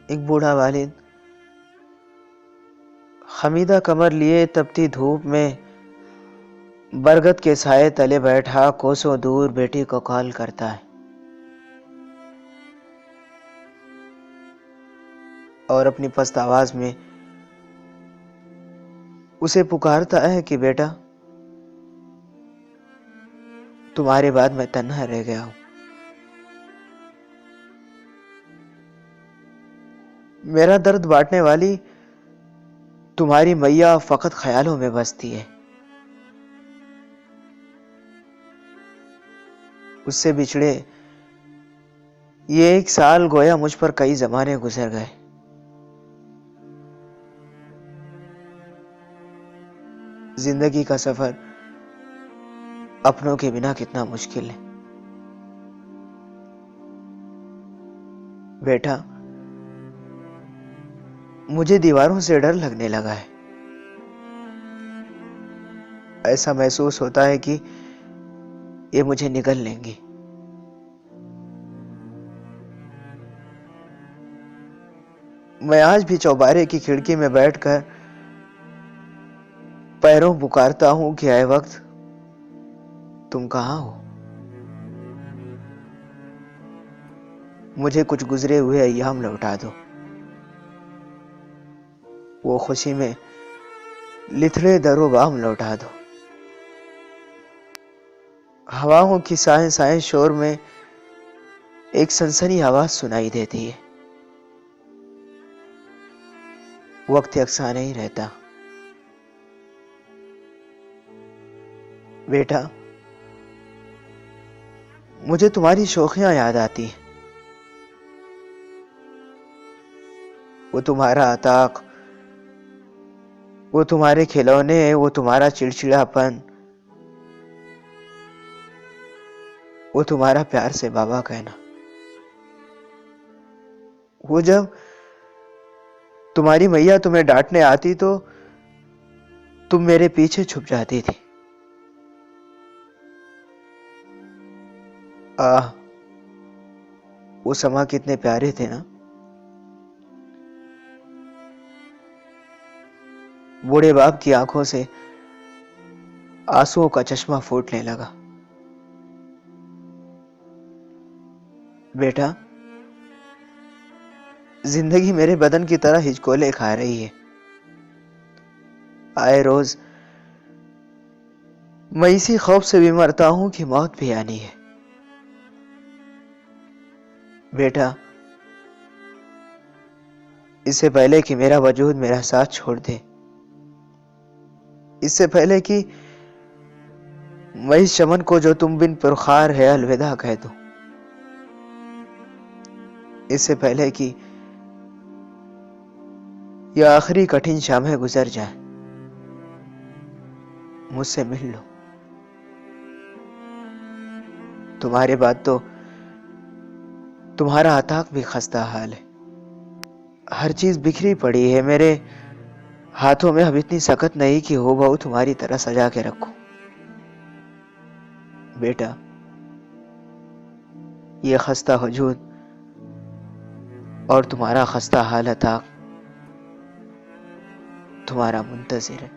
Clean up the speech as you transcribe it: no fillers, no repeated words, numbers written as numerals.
ایک بوڑھا والد خمیدہ کمر لیے تپتی دھوپ میں برگد کے سائے تلے بیٹھا کوسوں دور بیٹی کو کال کرتا ہے اور اپنی پست آواز میں اسے پکارتا ہے کہ بیٹا، تمہارے بعد میں تنہا رہ گیا ہوں. میرا درد بانٹنے والی تمہاری میاں فقط خیالوں میں بستی ہے. اس سے بچھڑے یہ 1 سال گویا مجھ پر کئی زمانے گزر گئے. زندگی کا سفر اپنوں کے بنا کتنا مشکل ہے. بیٹا، مجھے دیواروں سے ڈر لگنے لگا ہے. ایسا محسوس ہوتا ہے کہ یہ مجھے نگل لیں گی. میں آج بھی چوبارے کی کھڑکی میں بیٹھ کر پیروں پکارتا ہوں کہ اے وقت، تم کہاں ہو؟ مجھے کچھ گزرے ہوئے ایام لوٹا دو. وہ خوشی میں لتھڑے در و بام لوٹا دو. ہواؤں کی سائیں سائیں شور میں ایک سنسنی آواز سنائی دیتی ہے. وقت یکساں نہیں رہتا. بیٹا، مجھے تمہاری شوخیاں یاد آتی ہیں. وہ تمہارا عطاق، وہ تمہارے کھلونے، وہ تمہارا چڑچڑاپن، وہ تمہارا پیار سے بابا کہنا. وہ جب تمہاری میاں تمہیں ڈانٹنے آتی تو تم میرے پیچھے چھپ جاتی تھی. وہ سما کتنے پیارے تھے نا. بوڑھے باپ کی آنکھوں سے آنسوؤں کا چشمہ پھوٹنے لگا. بیٹا، زندگی میرے بدن کی طرح ہچکولے کھا رہی ہے. آئے روز میں اسی خوف سے بھی مرتا ہوں کہ موت بھی آنی ہے. بیٹا، اس سے پہلے کہ میرا وجود میرا ساتھ چھوڑ دے، اس سے پہلے کہ میں اس چمن کو جو تم بن پرخار ہے الوداع کہہ دوں، اس سے پہلے کہ یہ آخری کٹھن شامیں گزر جائیں، مجھ سے مل لو. تمہارے بعد تو تمہارا عطاق بھی خستہ حال ہے. ہر چیز بکھری پڑی ہے. میرے ہاتھوں میں اب اتنی سخت نہیں کہ ہو بہو تمہاری طرح سجا کے رکھوں. بیٹا، یہ خستہ وجود اور تمہارا خستہ حال عطاق تمہارا منتظر ہے.